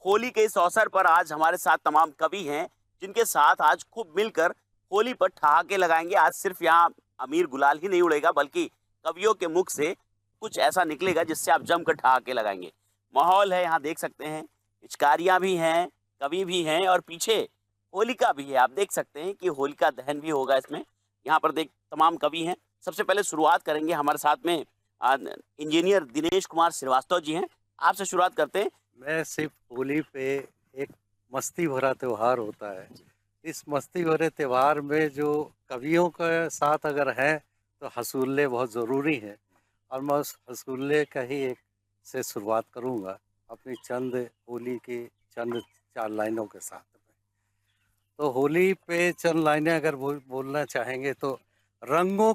होली के इस अवसर पर आज हमारे साथ तमाम कवि हैं, जिनके साथ आज खूब मिलकर होली पर ठहाके लगाएंगे। आज सिर्फ यहाँ अमीर गुलाल ही नहीं उड़ेगा, बल्कि कवियों के मुख से कुछ ऐसा निकलेगा जिससे आप जमकर ठहाके लगाएंगे। माहौल है, यहाँ देख सकते हैं, पिचकारियाँ भी हैं, कवि भी हैं और पीछे होलिका भी है। आप देख सकते हैं कि होलिका दहन भी होगा इसमें। यहाँ पर देख तमाम कवि हैं। सबसे पहले शुरुआत करेंगे, हमारे साथ में इंजीनियर दिनेश कुमार श्रीवास्तव जी हैं। आपसे शुरुआत करते हैं। मैं सिर्फ होली पे एक मस्ती भरा त्योहार होता है। इस मस्ती भरे त्योहार में जो कवियों के साथ अगर हैं तो हंसुल्ले बहुत ज़रूरी हैं और मैं उस हंसुल्ले का ही एक से शुरुआत करूंगा अपनी चंद होली की चंद 4 लाइनों के साथ में। तो होली पे चंद लाइनें अगर बोलना चाहेंगे तो रंगों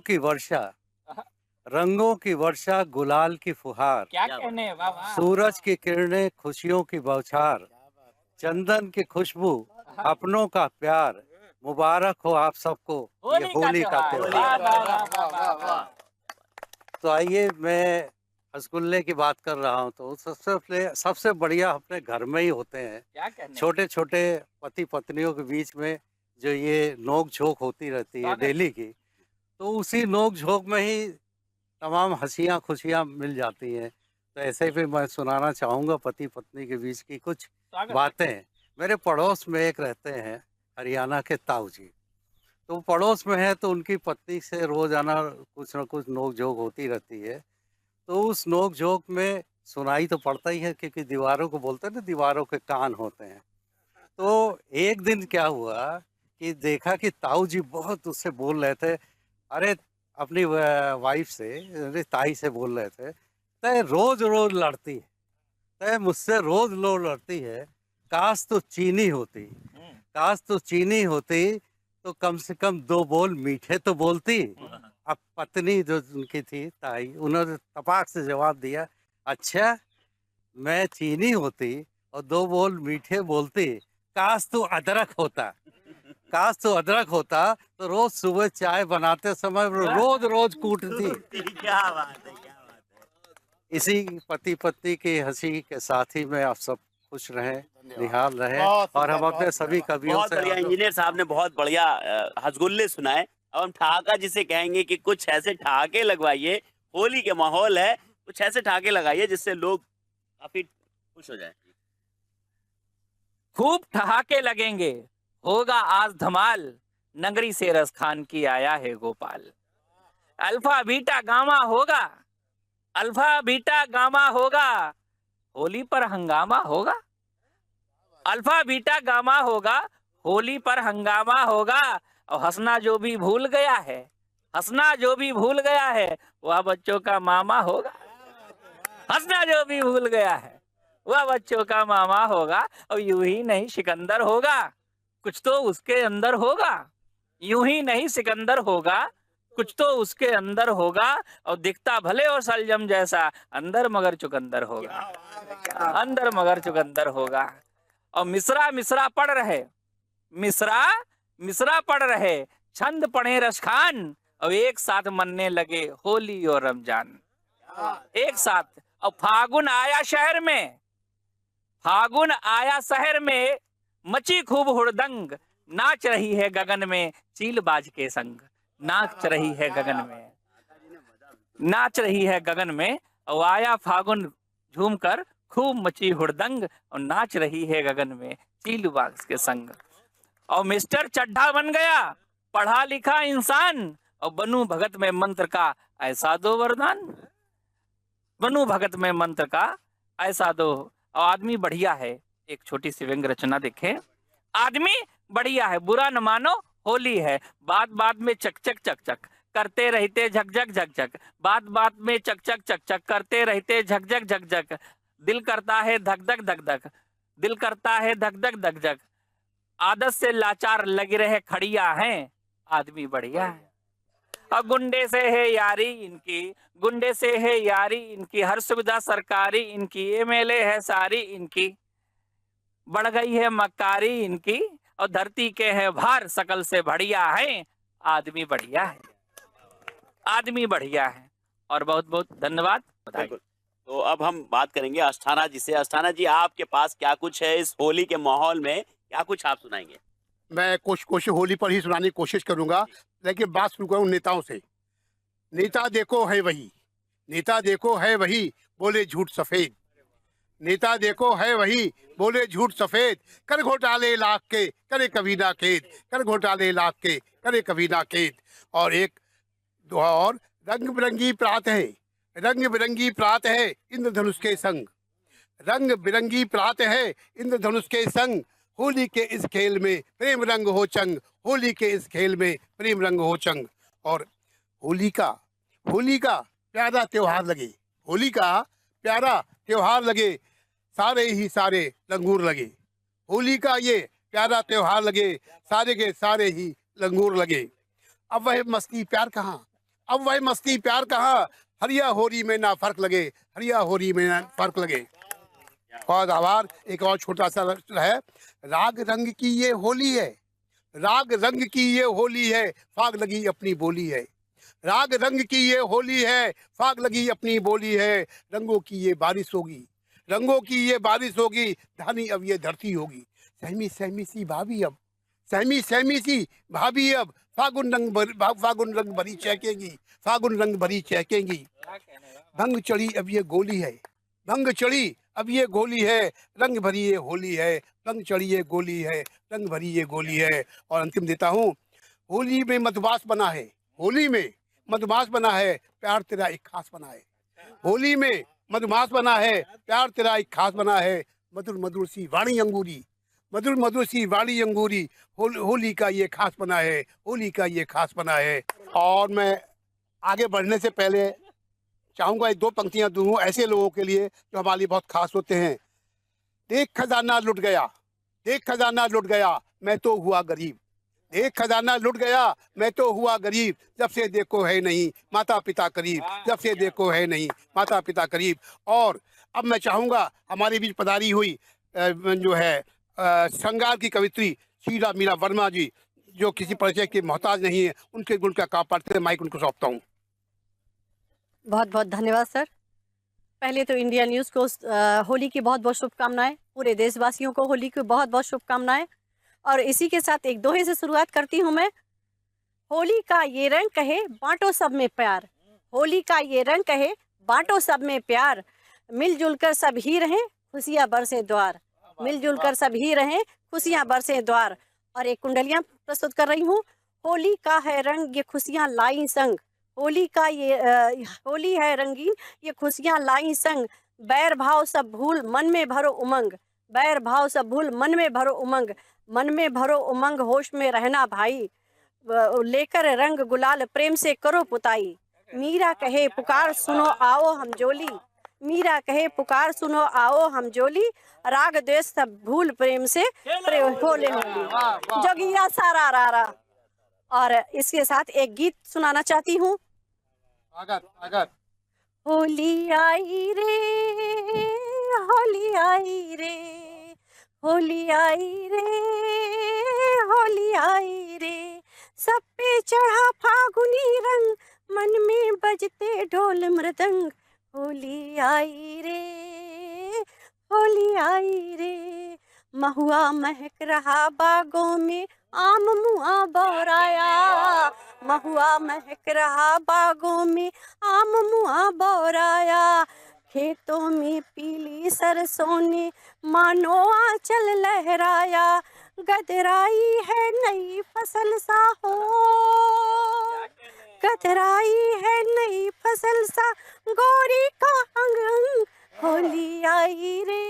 की वर्षा गुलाल की फुहार, क्या कहने, वाह वाह। सूरज की किरणें खुशियों की बौछार, चंदन की खुशबू अपनों का प्यार, मुबारक हो आप सबको ये होली का त्योहार। तो आइए, मैं रसगुल्ले की बात कर रहा हूँ तो सबसे बढ़िया अपने घर में ही होते हैं। क्या कहने? छोटे छोटे पति पत्नियों के बीच में जो ये नोक झोंक होती रहती है डेली की, तो उसी नोक झोंक में ही तमाम हंसियाँ खुशियाँ मिल जाती हैं। तो ऐसे भी मैं सुनाना चाहूँगा पति पत्नी के बीच की कुछ बातें। मेरे पड़ोस में एक रहते हैं हरियाणा के ताऊ जी। तो पड़ोस में है तो उनकी पत्नी से रोजाना कुछ न कुछ नोक झोंक होती रहती है। तो उस नोक झोंक में सुनाई तो पड़ता ही है, क्योंकि दीवारों को बोलते हैं ना, दीवारों के कान होते हैं। तो एक दिन क्या हुआ कि देखा कि ताऊ जी बहुत उससे बोल रहे थे, अरे अपनी वाइफ से, अरे ताई से बोल रहे थे, तय रोज रोज लड़ती है, तय मुझसे रोज रोज लड़ती है, काश तो चीनी होती, काश तो चीनी होती तो कम से कम 2 बोल मीठे तो बोलती। अब पत्नी जो उनकी थी ताई, उन्होंने तपाक से जवाब दिया, अच्छा मैं चीनी होती और 2 बोल मीठे बोलती, काश तो अदरक होता, काश तो अदरक होता तो रोज सुबह चाय बनाते समय रोज रोज कूटती। क्या बात है, क्या बात है। इसी पति पत्नी की हंसी के साथ ही में आप सब खुश रहें, निहाल रहें और हम अपने सभी कवियों बहुत से बढ़िया, इंजीनियर साहब ने बहुत बढ़िया हसगुल्ले सुनाए। अब हम ठहाका जिसे कहेंगे कि कुछ ऐसे ठहाके लगवाइए, होली के माहौल है, कुछ ऐसे ठहाके लगाइए जिससे लोग काफी खुश हो जाए। खूब ठहाके लगेंगे, होगा आज धमाल, नगरी से रस खान की आया है गोपाल। अल्फा बीटा गामा होगा, अल्फा बीटा गामा होगा, होली पर हंगामा होगा। अल्फा बीटा गामा होगा, होली पर हंगामा होगा। और हंसना जो भी भूल गया है, हंसना जो भी भूल गया है, वह बच्चों का मामा होगा। हंसना जो भी भूल गया है वह बच्चों का मामा होगा। और यूं ही नहीं सिकंदर होगा, कुछ तो उसके अंदर होगा। यूं ही नहीं सिकंदर होगा, कुछ तो उसके अंदर होगा। और दिखता भले और सलजम जैसा, अंदर मगर चुकंदर होगा, अंदर मगर चुकंदर होगा। और मिसरा मिसरा पढ़ रहे, मिसरा मिसरा पढ़ रहे, छंद पढ़े रसखान। और एक साथ मनने लगे होली और रमजान, एक साथ। और फागुन आया शहर में, फागुन आया शहर में, मची खूब हुड़दंग, नाच रही है गगन में चीलबाज के संग, नाच रही है गगन में, नाच रही है गगन में। और आया फागुन झूमकर खूब मची हुड़दंग, और नाच रही है गगन में चीलबाज के संग। और मिस्टर चड्ढा बन गया पढ़ा लिखा इंसान, और बनू भगत में मंत्र का ऐसा दो वरदान, बनू भगत में मंत्र का ऐसा दो। और आदमी बढ़िया है, एक छोटी सी व्यंग रचना देखें। आदमी बढ़िया है, बुरा न मानो होली है, बात बात में चक चक चक चक करते रहते झकझक झकझक, बात बात में चक चक चक चक करते रहते झकझक झकझक। दिल करता है धक धक धक धक, दिल करता है धक धक धक धक, आदत से लाचार लगे रहे खड़िया हैं, आदमी बढ़िया है। और गुंडे से है यारी इनकी, गुंडे से है यारी इनकी, हर सुविधा सरकारी इनकी, एमएलए है सारी इनकी, बढ़ गई है मक्कारी इनकी। और धरती के है भार सकल से बढ़िया है, आदमी बढ़िया है, आदमी बढ़िया है। और बहुत बहुत धन्यवाद। तो अब हम बात करेंगे अस्थाना जी से। अस्थाना जी, आपके पास क्या कुछ है इस होली के माहौल में, क्या कुछ आप सुनाएंगे? मैं कोशिश होली पर ही सुनाने की कोशिश करूंगा, लेकिन बात शुरू करूं नेताओं से। नेता देखो है वही, नेता देखो है वही, बोले झूठ सफेद। नेता देखो है वही, बोले झूठ सफेद। कर घोटाले लाख के, करे कभी ना खेद। कर घोटाले लाख के, करे कभी ना खेद। और एक दुआ और, रंग बिरंगी प्रात है, रंग बिरंगी प्रात है इंद्रधनुष के संग। रंग बिरंगी प्रात है इंद्रधनुष के संग। होली के इस खेल में प्रेम रंग हो चंग। होली के इस खेल में प्रेम रंग हो चंग। और होली का प्यारा त्योहार लगे, होली का प्यारा त्योहार लगे, सारे ही सारे लंगूर लगे। होली का ये प्यारा त्योहार लगे, सारे के सारे ही लंगूर लगे। अब वह मस्ती प्यार कहाँ, अब वह मस्ती प्यार कहाँ। हरिया होरी में ना फर्क लगे, हरिया होरी में ना फर्क लगे। और आभार। एक और छोटा सा है, राग रंग की ये होली है, राग रंग की ये होली है, फाग लगी अपनी बोली है। राग रंग की ये होली है, फाग लगी अपनी बोली है। रंगों की ये बारिश होगी, रंगों की ये बारिश होगी, धानी अब ये धरती होगी। सहमी सहमी सी भाभी अब, सहमी सहमी सी भाभी अब, फागुन रंग भरी चहकेंगी, फागुन रंग भरी चहकेंगी। भंग चढ़ी अब ये गोली है, भंग चढ़ी अब ये गोली है, रंग भरी ये होली है। रंग चढ़ी ये गोली है, रंग भरी ये गोली है। और अंतिम देता हूँ, होली में मधुमास बना है, होली में मधुमास बना है, प्यार तेरा एक खास बना है। होली में मधुमास बना है, प्यार तेरा एक खास बना है। मधुर मधुर सी वाणी अंगूरी, मधुर मधुर सी वाणी अंगूरी, होली का ये खास बना है, होली का ये खास बना है। और मैं आगे बढ़ने से पहले चाहूँगा एक दो पंक्तियाँ दूँ ऐसे लोगों के लिए जो हमारे लिए बहुत खास होते हैं। देख खजाना लुट गया, देख खजाना लुट गया, मैं तो हुआ गरीब। देख खजाना लुट गया, मैं तो हुआ गरीब। जब से देखो है नहीं माता पिता करीब, जब से देखो है नहीं माता पिता करीब। और अब मैं चाहूँगा हमारे बीच पधारी हुई जो है श्रृंगार की कवित्री शीला मीरा वर्मा जी, जो किसी परिचय के मोहताज नहीं है, उनके गुण का काम पढ़ते माइक उनको सौंपता हूँ। बहुत बहुत धन्यवाद सर। पहले तो इंडिया न्यूज़ को होली की बहुत बहुत शुभकामनाएं, पूरे देशवासियों को होली की बहुत बहुत शुभकामनाएं। और इसी के साथ एक दोहे से शुरुआत करती हूँ मैं। होली का ये रंग कहे बांटो सब में प्यार, होली का ये रंग कहे बांटो सब में प्यार। मिलजुल कर सब ही रहें खुशियाँ बरसे द्वार, मिलजुल कर सब ही रहें खुशियाँ बरसे द्वार। और एक कुंडलियाँ प्रस्तुत कर रही हूँ। होली का है रंग ये खुशियाँ लाई संग, होली का ये होली है रंगीन ये खुशियाँ लाई संग। बैर भाव सब भूल मन में भरो उमंग, बैर भाव सब भूल मन में भरो उमंग। मन में भरो उमंग होश में रहना भाई, लेकर रंग गुलाल प्रेम से करो पुताई। मीरा कहे पुकार सुनो आओ हम जोली, मीरा कहे पुकार सुनो आओ हम जोली। राग द्वेष सब भूल प्रेम से होले होली, जोगिया सारा रारा। और इसके साथ एक गीत सुनाना चाहती हूँ। अगर होली आई रे, होली आई रे, होली आई रे, होली आई रे। सब पे चढ़ा फागुनी रंग, मन में बजते ढोल मृदंग। होली आई रे, होली आई रे। महुआ महक रहा बागों में, आम मुआ बौराया। महुआ महक रहा बागों में, आम मुआ बौराया। खेतों में पीली सरसों ने मानो आंचल लहराया। गदराई है नई फसल सा हो, गदराई है नई फसल सा गोरी का अंग अंग। होली आई रे,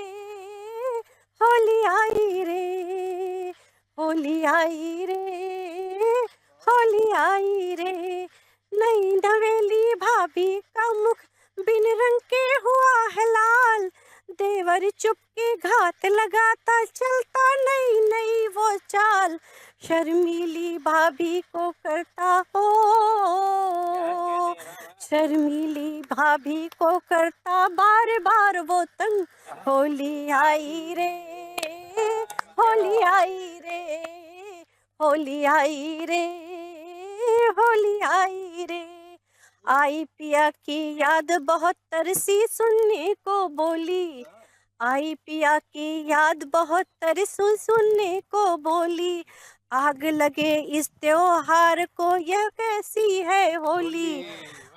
होली आई रे, होली आई रे, होली आई रे। नई नवेली भाभी का मुख बिन रंग के हुआ है लाल। देवर चुपके घात लगाता चलता नई नई वो चाल। शर्मीली भाभी को करता हो, शर्मीली भाभी को करता बार बार वो तंग। होली आई रे, होली आई रे, होली आई रे, होली आई रे। आई पिया की याद बहुत तरसी सुनने को बोली, आई पिया की याद बहुत तरसी सुनने को बोली, आग लगे इस त्योहार को यह कैसी है होली,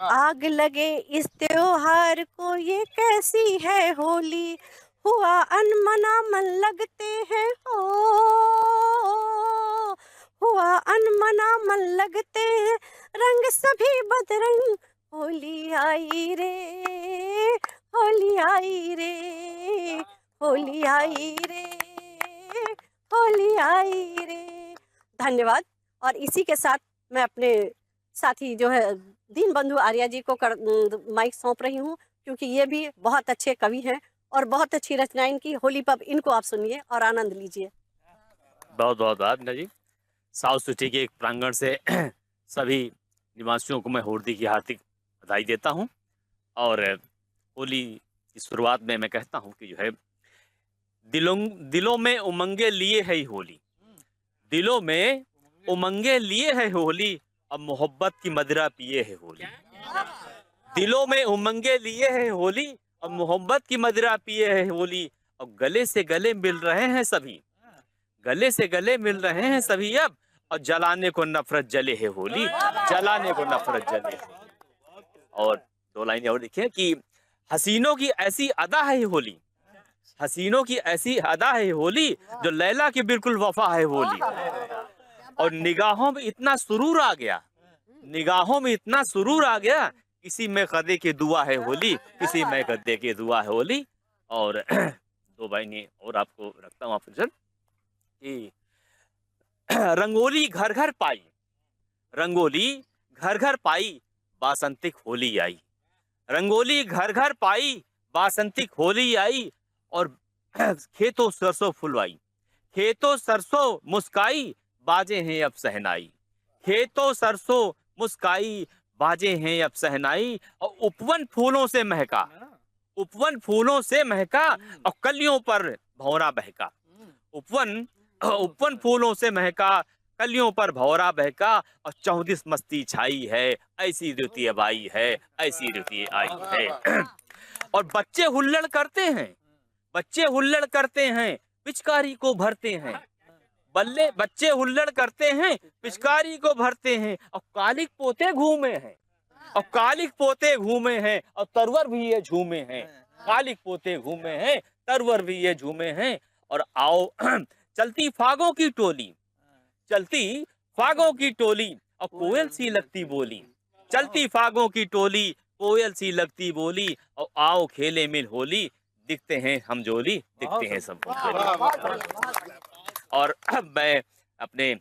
आग लगे इस त्योहार को ये कैसी है होली, हुआ अनमना मन लगते हैं हो, हुआ अनमना मन लगते हैं रंग सभी बदरंग, होली आई रे, होली आई रे, होली आई रे, होली आई रे। धन्यवाद। और इसी के साथ मैं अपने साथी जो है दीनबंधु आर्या जी को माइक सौंप रही हूँ, क्योंकि ये भी बहुत अच्छे कवि हैं और बहुत अच्छी रचनाएं इनकी। होली पब इनको आप सुनिए और आनंद लीजिए। बहुत बहुत धन्यवाद जी। साउथ सिटी के एक प्रांगण से सभी निवासियों को मैं होली की हार्दिक बधाई देता हूं। और होली की शुरुआत में मैं कहता हूं कि जो है दिलों में उमंगे लिए है होली, दिलों में उमंगे लिए है होली, अब मोहब्बत की मदिरा पिए है होली। दिलों में उमंगे लिए है होली, अब मोहब्बत की मदिरा पिए है होली। अब गले से गले मिल रहे हैं सभी, गले से गले मिल रहे हैं सभी अब, और जलाने को नफरत जले है होली, जलाने को नफरत जले है। और दो लाइनें और लिखे कि हसीनों की ऐसी अदा है होली, हसीनों की ऐसी अदा है होली, जो लैला की बिल्कुल वफा है होली। और निगाहों में इतना सुरूर आ गया, निगाहों में इतना सुरूर आ गया, किसी में कदे की दुआ है होली, किसी में कदे की दुआ है होली। और दो लाइनें और आपको रखता हूँ आपके कि रंगोली घर घर पाई, रंगोली घर घर पाई, बासंतिक होली आई, रंगोली घर घर पाई, बासंतिक होली आई। और खेतों सरसों फुलवाई, खेतों सरसों मुस्काई, बाजे हैं अब सहनाई, खेतों सरसों मुस्काई, बाजे हैं अब सहनाई। और उपवन फूलों से महका, उपवन फूलों से महका, और कलियों पर भौरा बहका, उपवन फूलों से महका, कलियों पर भौरा बहका। और 34 मस्ती छाई है, ऐसी ऋतु अब आई है, ऐसी ऋतु आई है। और बच्चे हुल्लड़ करते हैं, बच्चे हुल्लड़ करते हैं, पिचकारी को भरते हैं, बल्ले बच्चे हुल्लड़ करते हैं, पिचकारी को भरते हैं। और कालिक पोते घूमे हैं, और कालिक पोते घूमे हैं, और तरवर भी ये झूमे हैं, कालिक पोते घूमे हैं, तरवर भी ये झूमे हैं। और आओ चलती फागों की टोली, चलती फागों की टोली, और कोयल सी लगती बोली, चलती फागों की टोली, कोयल सी लगती बोली। और आओ खेले मिल होली, दिखते हैं हम जोली, दिखते हैं सब। और अब मैं अपने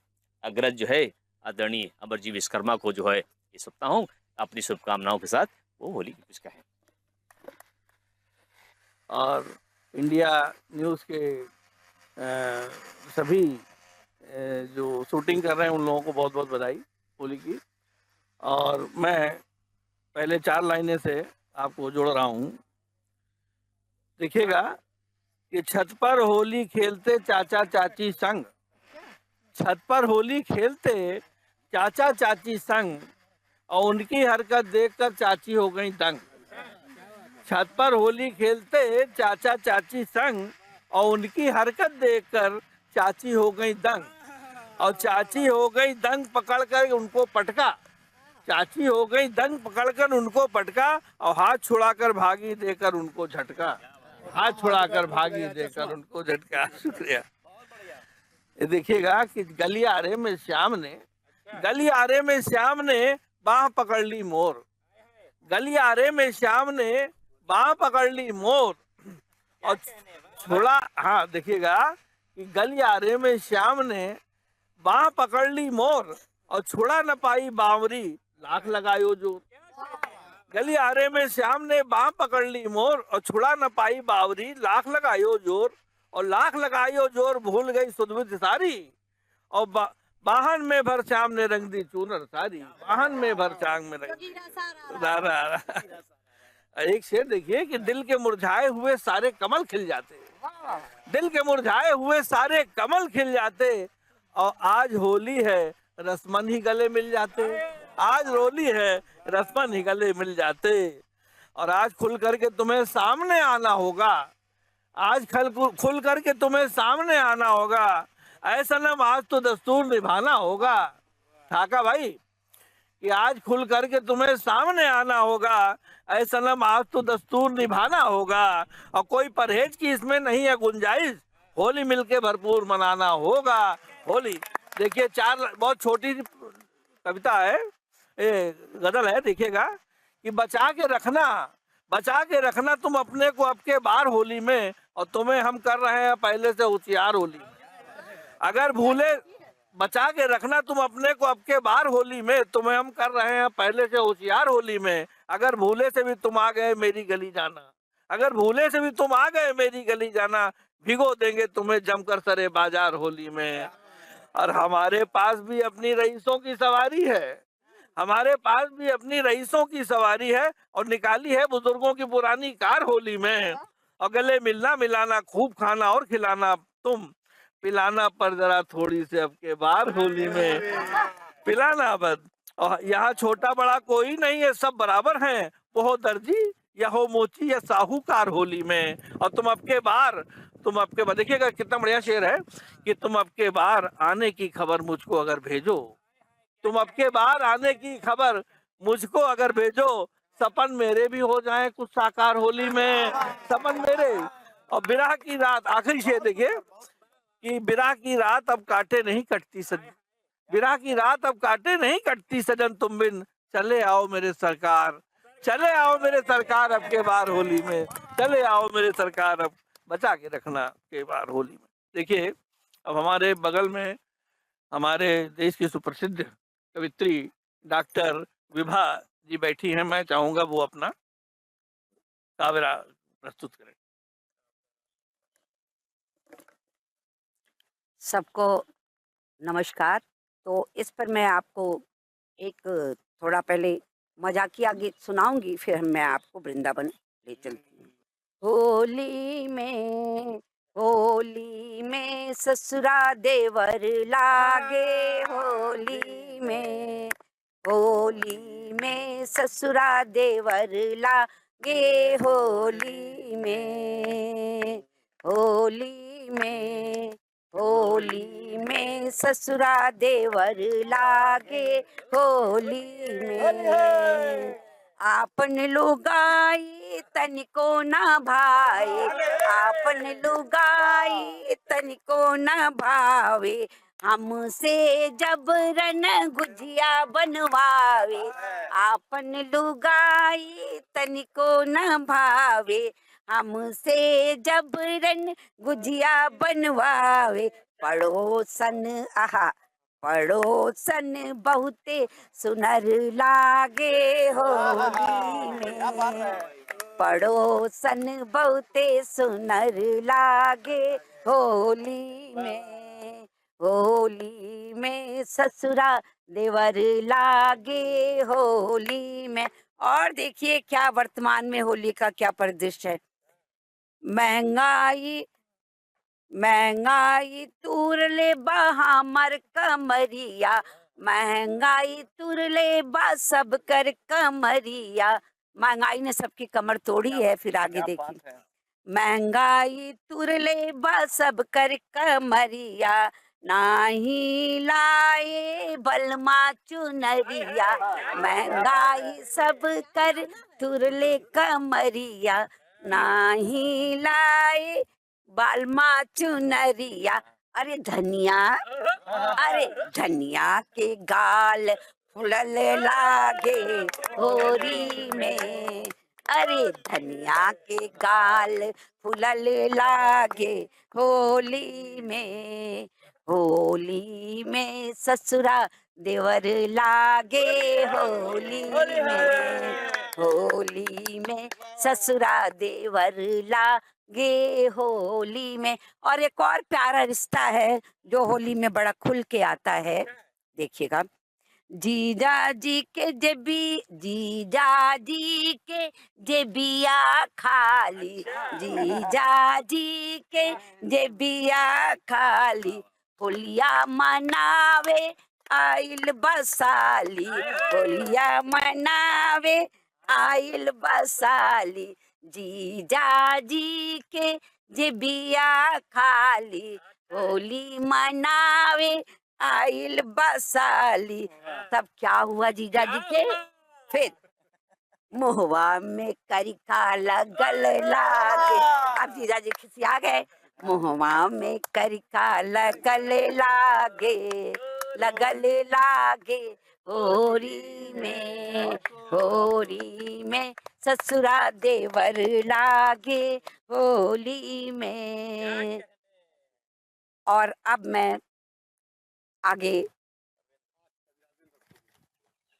अग्रज जो है आदरणीय अमरजी विश्वकर्मा को जो है ये सुनता हूँ अपनी शुभकामनाओं के साथ, वो होली की कुछ कहें। और इंडिया न्यूज़ के सभी जो शूटिंग कर रहे हैं उन लोगों को बहुत बहुत बधाई होली की। और मैं पहले 4 लाइनें से आपको जोड़ रहा हूँ। देखिएगा कि छत पर होली खेलते चाचा चाची संग, छत पर होली खेलते चाचा चाची संग, और उनकी हरकत देखकर चाची हो गई दंग। छत पर होली खेलते चाचा चाची संग, और उनकी हरकत देखकर चाची हो गई दंग। और चाची हो गई दंग पकड़कर उनको पटका, चाची हो गई दंग पकड़कर उनको पटका, और हाथ छुड़ाकर भागी देकर उनको झटका, हाथ छुड़ाकर भागी देकर उनको झटका। शुक्रिया। ये देखिएगा कि गलियारे में श्याम ने, गलियारे में श्याम ने बाह पकड़ ली मोर, गलियारे में श्याम ने बाह पकड़ ली मोर, और छोड़ा। हाँ देखिएगा कि गलियारे में श्याम ने बाह पकड़ ली मोर, और छोड़ा न पाई बावरी, लाख लगायो जोर। गलियारे में श्याम ने बाह पकड़ ली मोर, और छुड़ा न पाई बावरी, लाख लगायो जोर। और लाख लगायो जोर भूल गई सुधबुध सारी, और बाहन में भर श्याम ने रंग दी चूनर सारी, बाहन में भर श्याम में रंग दी। एक शेर देखिए कि दिल के मुरझाए हुए सारे कमल खिल जाते, दिल के मुरझाए हुए सारे कमल खिल जाते, और आज होली है रसमन ही गले मिल जाते, आज होली है रसमन ही गले मिल जाते। और आज खुल करके तुम्हें सामने आना होगा, आज खुल करके तुम्हें सामने आना होगा। ऐसा न आज तो दस्तूर निभाना होगा। ठाका भाई कि आज खुल करके तुम्हें सामने आना होगा, ऐसा न आज तो दस्तूर निभाना होगा। और कोई परहेज की इसमें नहीं है गुंजाइश, होली मिलके भरपूर मनाना होगा। होली देखिए, चार बहुत छोटी सी कविता है, ये गजल है, देखिएगा कि बचा के रखना तुम अपने को अब के बार होली में, और तुम्हें हम कर रहे हैं पहले से होशियार होली में। अगर भूले बचा के रखना तुम अपने को अब के बार होली में, तुम्हें हम कर रहे हैं पहले से होशियार होली में। अगर भूले से भी तुम आ गए मेरी गली जाना, अगर भूले से भी तुम आ गए मेरी गली जाना, भिगो देंगे तुम्हें जमकर सरे बाजार होली में। और हमारे पास भी अपनी रईसों की सवारी है, हमारे पास भी अपनी रईसों की सवारी है, और निकाली है बुजुर्गों की पुरानी कार होली में। और गले मिलना मिलाना खूब खाना और खिलाना, तुम पिलाना पर जरा थोड़ी से अब के बार होली में, पिलाना बद। और यहाँ छोटा बड़ा कोई नहीं है, सब बराबर हैं, वो हो दर्जी या हो मोची या साहूकार होली में। और तुम अब के बार देखिएगा कितना बढ़िया शेर है कि तुम अब के बार आने की खबर मुझको अगर भेजो, तुम अब के बार आने की खबर मुझको अगर भेजो, सपन मेरे भी हो जाएं कुछ साकार होली में, सपन मेरे। और बिरह की रात, आखिरी शेर देखिए कि बिरह की रात अब काटे नहीं कटती सजन, बिरह की रात अब काटे नहीं कटती सजन तुम बिन, चले आओ मेरे सरकार, चले आओ मेरे सरकार अब के बार होली में, चले आओ मेरे सरकार अब बचा के रखना के बार होली में। देखिए, अब हमारे बगल में हमारे देश की सुप्रसिद्ध कवित्री डॉक्टर विभा जी बैठी हैं, मैं चाहूंगा वो अपना काव्य प्रस्तुत करें। सबको नमस्कार। तो इस पर मैं आपको एक थोड़ा पहले मजाकिया गीत सुनाऊंगी, फिर मैं आपको वृंदावन ले चलती हूँ। होली में ससुरा देवर लागे, होली में ससुरा देवर लागे, होली में ससुरा देवर लागे, होली में आपन लुगाई तनिको न भाए, आपन लुगाई तनिको न भावे, हमसे जबरन गुजिया बनवावे, आपन लुगाई तनिको न भावे, हमसे जबरन गुजिया बनवावे। पड़ोसन बहुते सुनर लागे, होली में पड़ोसन बहुते सुनर लागे, होली में ससुरा देवर लागे, होली में। और देखिए क्या वर्तमान में होली का क्या परिदृश्य है। महंगाई तूर ले बा हमर कमरिया, महंगाई तूर ले बा सब कर कमरिया। महंगाई ने सबकी कमर तोड़ी है। फिर आगे देखिए, महंगाई तूर ले बा सब कर कमरिया, नाही लाए बलमा चुनरिया, महंगाई सब कर तूर ले कमरिया, नाही लाए बालमा चुनरिया। अरे धनिया के गाल फुलल लागे, होली में, अरे धनिया के गाल फुलल लागे, होली में ससुरा देवर लागे, होली में ससुरा देवर लागे, होली में। और एक और प्यारा रिश्ता है जो होली में बड़ा खुल के आता है, देखिएगा। जीजा जी के जेबिया खाली, जीजा जी के जेबिया खाली, होलिया मनावे आइल बसाली होलिया मनावे आइल बसाली जीजा जी के जे बिया खाली होली मनावे आइल बसाली। तब क्या हुआ जीजा जी के? फिर मुहवा में करिका लगल लागे। अब जीजा जी खिसिया गए। मुहवा में करिका लगल लागे होरी में ससुरा देवर लागे होली में। और अब मैं आगे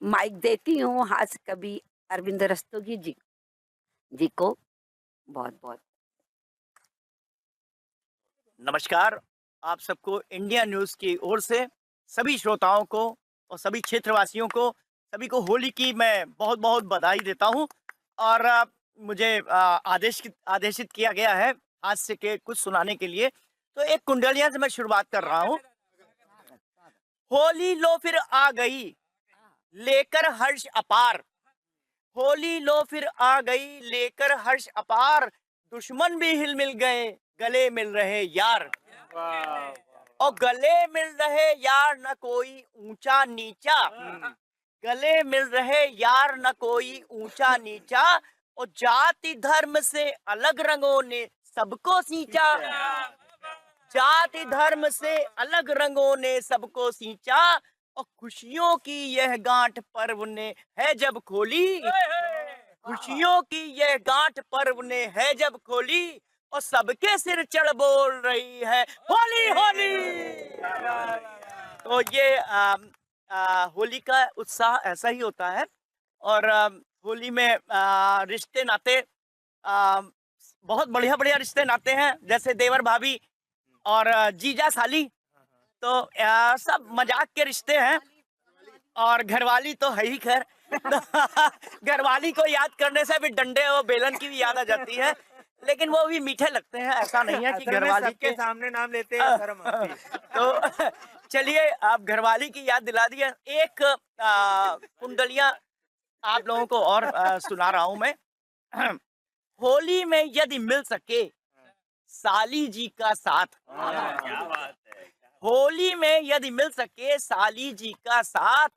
माइक देती हूँ हास्य कवि अरविंद रस्तोगी जी को। बहुत बहुत नमस्कार। आप सबको इंडिया न्यूज़ की ओर से सभी श्रोताओं को और सभी क्षेत्रवासियों को सभी को होली की मैं बहुत बहुत बधाई देता हूं। और मुझे आदेशित किया गया है हास्य के कुछ सुनाने के लिए। तो एक कुंडलिया से मैं शुरुआत कर रहा हूं। होली लो फिर आ गई लेकर हर्ष अपार, होली लो फिर आ गई लेकर हर्ष अपार, दुश्मन भी हिल मिल गए गले मिल रहे यार। और गले मिल रहे यार न कोई ऊंचा नीचा, गले मिल रहे यार न कोई ऊंचा नीचा, और जाति धर्म से अलग रंगों ने सबको सींचा, जाति धर्म से अलग रंगों ने सबको सींचा, और खुशियों की यह गांठ पर्व ने है जब खोली, खुशियों की यह गांठ पर्व ने है जब खोली, और सबके सिर चढ़ बोल रही है होली होली। तो ये होली का उत्साह ऐसा ही होता है। और होली में रिश्ते नाते बहुत बढ़िया बढ़िया रिश्ते नाते हैं, जैसे देवर भाभी और जीजा साली, तो सब मजाक के रिश्ते हैं। और घरवाली तो है ही खैर। घरवाली को याद करने से भी डंडे और बेलन की भी याद आ जाती है, लेकिन वो भी मीठे लगते हैं। ऐसा नहीं है कि घरवाली के सामने नाम लेते हैं शर्म आती है। तो चलिए आप घरवाली की याद दिला दिया। एक कुंडलिया आप लोगों को और सुना रहा हूं मैं। होली में यदि मिल सके साली जी का साथ, क्या बात है। होली में यदि मिल सके साली जी का साथ,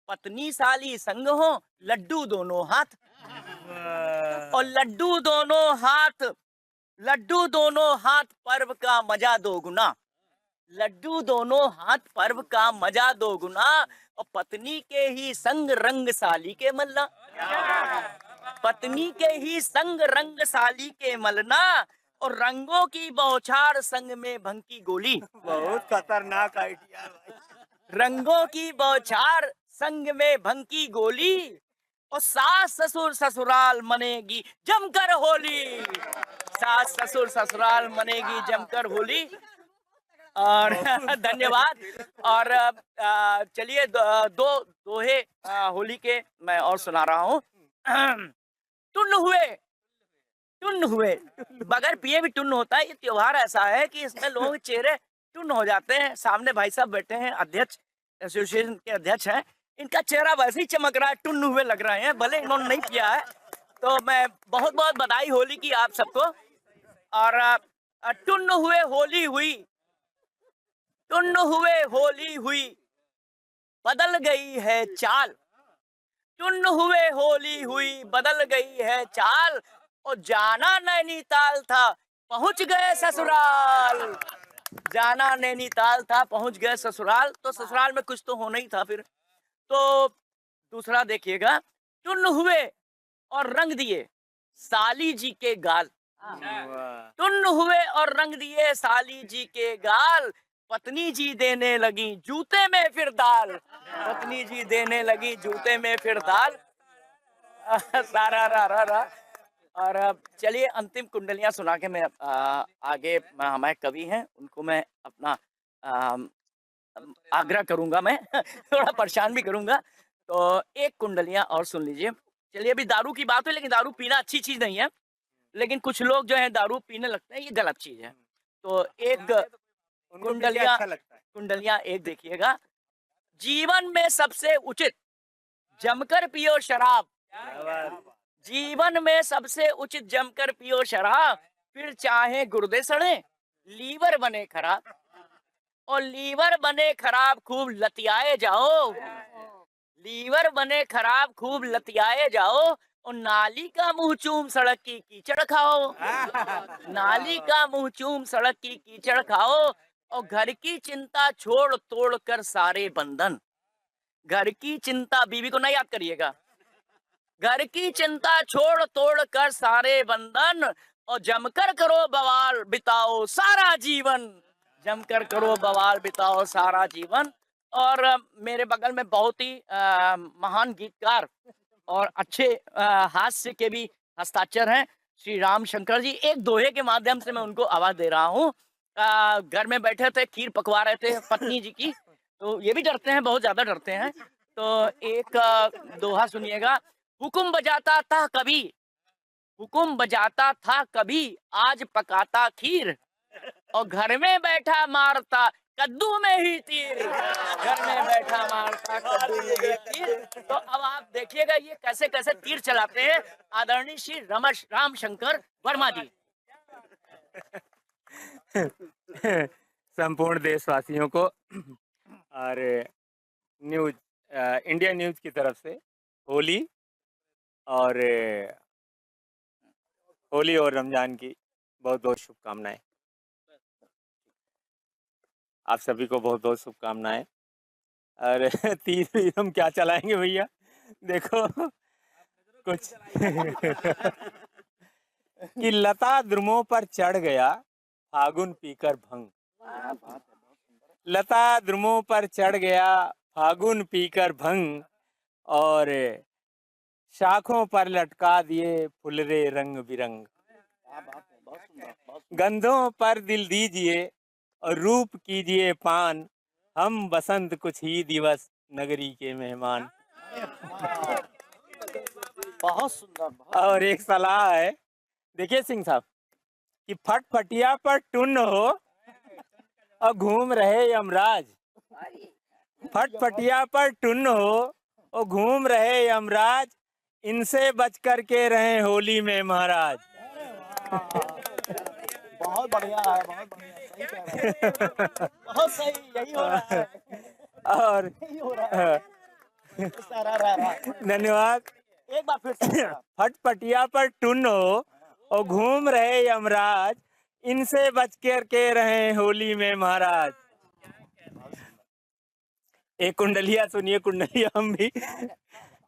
पत्नी साली संग हो लड्डू दोनों हाथ, और लड्डू दोनों हाथ पर्व का मजा दो गुना, लड्डू दोनों हाथ पर्व का मजा दो गुना, और पत्नी के ही संग रंग साली के मलना, पत्नी के ही संग रंग साली के मलना, और रंगों की बौछार संग में भंग की गोली। बहुत खतरनाक आइडिया। रंगों की बौछार संग में भंग की गोली, और सास ससुर ससुराल मनेगी जमकर होली, सास ससुर ससुराल मनेगी जमकर होली। और धन्यवाद। और चलिए दो दोहे होली के मैं और सुना रहा हूँ। टुन्न हुए बगैर पिए भी टुन्न होता है। ये त्योहार ऐसा है कि इसमें लोगों के चेहरे टुन्न हो जाते हैं। सामने भाई साहब बैठे हैं, अध्यक्ष एसोसिएशन के अध्यक्ष हैं, इनका चेहरा वैसे ही चमक रहा है, टुन्न हुए लग रहे हैं, भले इन्होंने नहीं किया है। तो मैं बहुत बहुत बधाई होली की आप सबको। और टुन्न हुए होली हुई, टुन्न हुए होली हुई, बदल गई है चाल, टुन्न हुए होली हुई, बदल गई है चाल, और जाना नैनीताल था पहुंच गए ससुराल, जाना नैनीताल था पहुंच गए ससुराल। तो ससुराल में कुछ तो होना ही था फिर। तो दूसरा देखिएगा, टुन्न हुए और रंग दिए साली जी के गाल, टुन्न हुए और रंग दिए साली जी के गाल, पत्नी जी देने लगी जूते में फिर दाल, पत्नी जी देने लगी जूते में फिर दाल। सारा रा रा रा। और चलिए अंतिम कुंडलियां सुना के मैं आगे हमारे कवि हैं उनको मैं अपना आग्रह करूंगा, मैं थोड़ा परेशान भी करूंगा। तो एक कुंडलियां और सुन लीजिए। चलिए अभी दारू की बात है, लेकिन दारू पीना अच्छी चीज नहीं है, लेकिन कुछ लोग जो है दारू पीने लगते हैं, ये गलत चीज है। तो एक कुंडलियां एक देखिएगा। जीवन में सबसे उचित जमकर पियो शराब, जीवन में सबसे उचित जमकर पियो शराब, फिर चाहे गुर्दे सड़े लीवर बने खराब, और लीवर बने खराब खूब लतियाए जाओ, लीवर बने खराब खूब लतियाए जाओ, और नाली का मुंह चूम सड़क की कीचड़ खाओ, नाली का मुंह चूम सड़क की कीचड़ खाओ, और घर की चिंता छोड़ तोड़ कर सारे बंधन, घर की चिंता, बीवी को नहीं याद करिएगा, घर की चिंता छोड़ तोड़ कर सारे बंधन, और जमकर करो बवाल बिताओ सारा जीवन, जमकर करो बवाल बिताओ सारा जीवन। और मेरे बगल में बहुत ही महान गीतकार और अच्छे हास्य के भी हस्ताक्षर हैं श्री राम शंकर जी। एक दोहे के माध्यम से मैं उनको आवाज दे रहा हूँ। घर में बैठे थे, खीर पकवा रहे थे पत्नी जी की, तो ये भी डरते हैं, बहुत ज्यादा डरते हैं। तो एक दोहा सुनिएगा। हुकुम बजाता था कभी, हुकुम बजाता था कभी, आज पकाता खीर, और घर में बैठा मारता कद्दू में ही तीर, घर में बैठा मारता कद्दू में ही तीर। तो अब आप देखिएगा ये कैसे कैसे तीर चलाते हैं आदरणीय श्री राम शंकर वर्मा जी। संपूर्ण देशवासियों को और न्यूज इंडिया न्यूज की तरफ से होली और रमजान की बहुत बहुत शुभकामनाएं। आप सभी को बहुत बहुत शुभकामनाएं। और तीर हम क्या चलाएंगे भैया, देखो कुछ कि लता द्रुमों पर चढ़ गया फागुन पीकर भंग, लता द्रुमों पर चढ़ गया फागुन पीकर भंग, और शाखों पर लटका दिए फुलरे रंग बिरंग, गंधों पर दिल दीजिए और रूप कीजिए पान, हम बसंत कुछ ही दिवस नगरी के मेहमान। बहुत सुंदर। और एक सलाह है, देखिए सिंह साहब, कि फटफटिया पर टुन्न हो और घूम रहे यमराज, फटफटिया पर टुन्न हो और घूम रहे यमराज, इनसे बच कर के रहे होली में महाराज। बहुत बढ़िया है, बहुत बढ़िया, सही कह रहे हैं। बहुत सही, यही हो रहा है, और यही हो रहा है। सारा रहा। धन्यवाद। एक बार फिर से। फटफटिया पर टुन्न हो और घूम रहे यमराज, इनसे बच कर के रहे होली में महाराज। एक कुंडलिया सुनिए, कुंडलिया हम भी,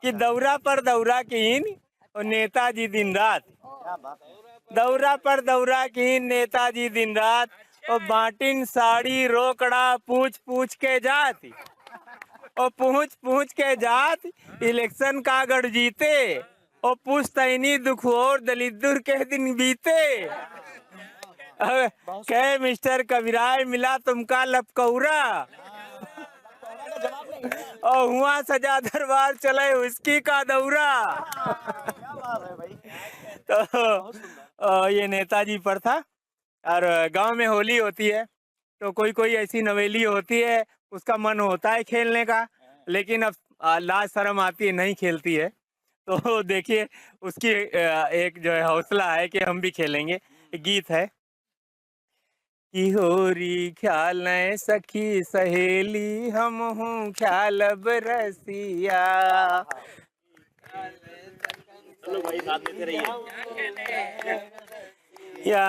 कि दौरा पर दौरा कीन और नेताजी दिन रात, दौरा पर दौरा कीन नेताजी दिन रात, और बाटिन साड़ी रोकड़ा पूछ पूछ के जात, और पूछ पूछ के जात इलेक्शन कागड़ जीते, और पुश्तैनी दुख और दलित के दिन बीते। कहे मिस्टर कविराय मिला तुमका लपकौरा, और हुआ सजा दरबार चले उसकी का दौरा। तो ये नेताजी पर था। और गांव में होली होती है तो कोई कोई ऐसी नवेली होती है, उसका मन होता है खेलने का, लेकिन अब लाज शर्म आती है, नहीं खेलती है। तो देखिए उसकी एक जो है हौसला है कि हम भी खेलेंगे। गीत है कि होरी ख्याल सखी सहेली, हम हूँ ख्याल बरसिया, चलो भाई साथ में रहिए। या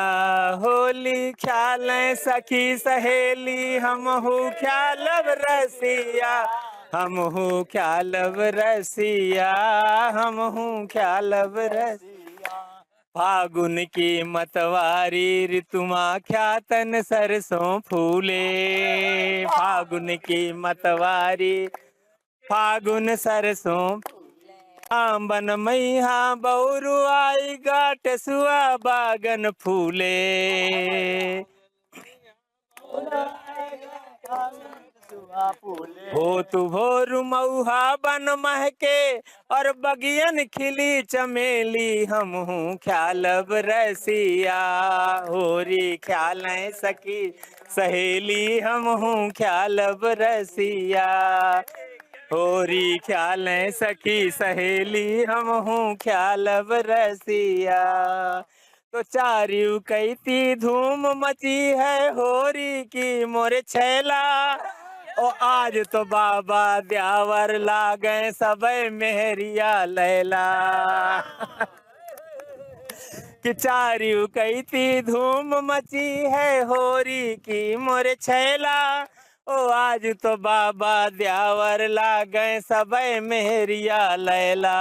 होली ख्याल सखी सहेली, हम हूँ ख्याल बरसिया, हम हूँ ख्याल बरसिया, हम हूँ ख्याल बरसिया। फागुन की मतवारी ऋतुमा ख्यातन सरसों फूले, फागुन की मतवारी फागुन सरसों, आंबन मैहा बौरू आई गाट सुआ बागन फूले। हो तु भोर मऊहा बन महके और बगियन खिली चमेली, हम हूँ ख्याल बरसिया, होरी ख्याल सखी सहेली हम हूँ ख्याल बरसिया, होरी ख्याल सखी सहेली हम हूँ ख्याल बरसिया। तो चारियू कैती धूम मची है होरी की मोरे छैला, ओ आज तो बाबा द्यावर लागे सबे मेहरिया लैला। कि चारियू कैती धूम मची है होरी की मोरे छैला, ओ आज तो बाबा द्यावर लागे सबे मेहरिया लैला।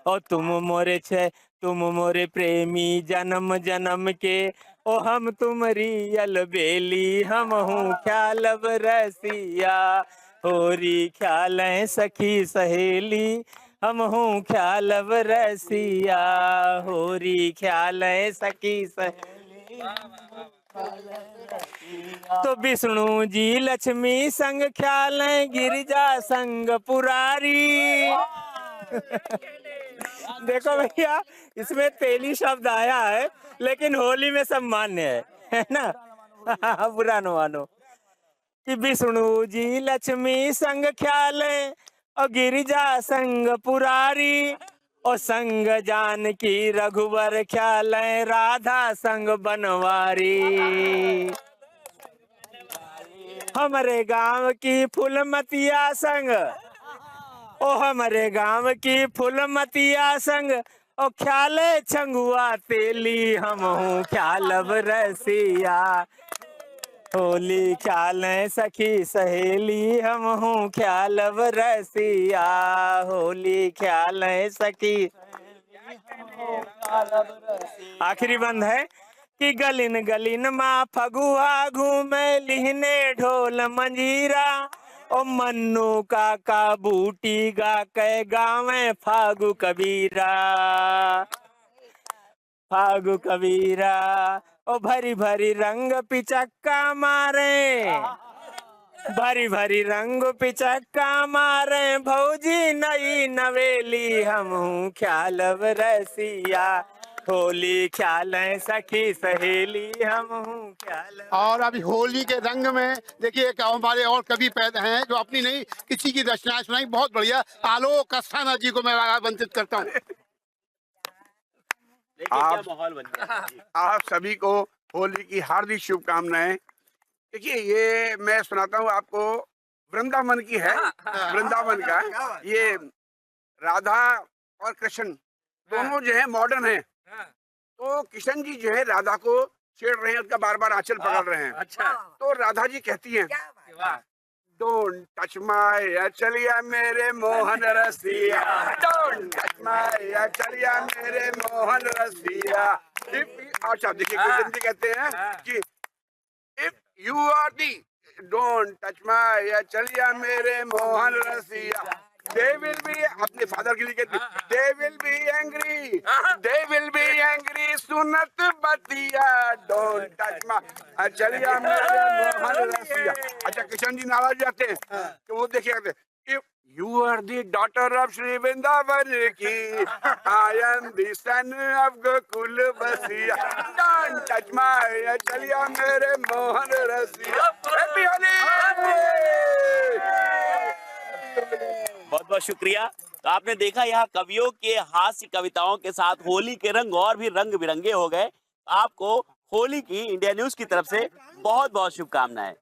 ओ तुम मोरे प्रेमी जन्म जन्म के, ओ हम तुम्हारी अलबेली हम हूँ ख्याल बरसिया, होरी ख्याल सखी सहेली हम हूँ ख्याल बरसिया, होरी ख्याल सखी सहेली। तो विष्णु जी लक्ष्मी संग ख्याल गिरिजा संग पुरारी। देखो भैया, इसमें तेली शब्द आया है लेकिन होली में सब मान्य है ना। बुरा न मानो। कि विष्णु जी लक्ष्मी संग ख्याल और गिरिजा संग पुरारी, और संग जानकी रघुवर ख्याल राधा संग बनवारी। हमारे गांव की फूलमतिया संग, ओ हमारे गांव की फूलमतिया संग, ओ ख्याल छंगुआ तेली हम हूँ ख्याल बरसिया, होली ख्याल सखी सहेली हम हूँ ख्याल बरसिया, होली ख्याल सखी। आखिरी बंद है कि गलिन गलिन माँ फगुआ घूमे लिहने ढोल मंजीरा, ओ मन्नू काका बूटी गा के गावे फागु कबीरा, फागु कबीरा। ओ भरी भरी रंग पिचक्का मारे, भरी भरी रंग पिचक्का मारे, भौजी नई नवेली हम हूँ ख्याल बरसिया, होली ख्याल सखी सहेली हम हूँ ख्याल। और अभी होली के रंग में देखिए एक हमारे और कवि पैदा हैं जो अपनी नहीं किसी की रचनाएं सुनाई, बहुत बढ़िया। आलोक अस्थाना जी को मैं आमंत्रित करता हूँ। क्या माहौल बन गया। आप सभी को होली की हार्दिक शुभकामनाएं। देखिए ये मैं सुनाता हूँ आपको, वृंदावन की है, वृंदावन का। ये राधा और कृष्ण दोनों जो है मॉडर्न हैं। तो कृष्ण जी जो है राधा को छेड़ रहे हैं, उसका बार बार आंचल पकड़ रहे हैं। अच्छा। तो राधा जी कहती हैं, डोंट टच माय अचलिया मेरे मोहन रसिया, डोंट टच माय अचलिया मेरे मोहन रसिया। अच्छा देखिए कृष्ण जी कहते हैं कि if you are the don't touch my अचलिया मेरे मोहन रसिया, they will be अपने फादर के लिए कहते, they will be angry, they will be angry सुनत बतिया, don't touch my अचलिया मेरे मोहन रसिया। अच्छा कृष्ण जी नाराज जाते हैं तो वो देखिए कहते, if you are the daughter of Shri Vrindavan की, I am the son of Gokul Basia, don't touch my अचलिया मेरे मोहन रसिया। Happy Holi! बहुत बहुत शुक्रिया। तो आपने देखा यहाँ कवियों के हास्य कविताओं के साथ होली के रंग और भी रंग बिरंगे हो गए। आपको होली की इंडिया न्यूज की तरफ से बहुत बहुत शुभकामनाएं।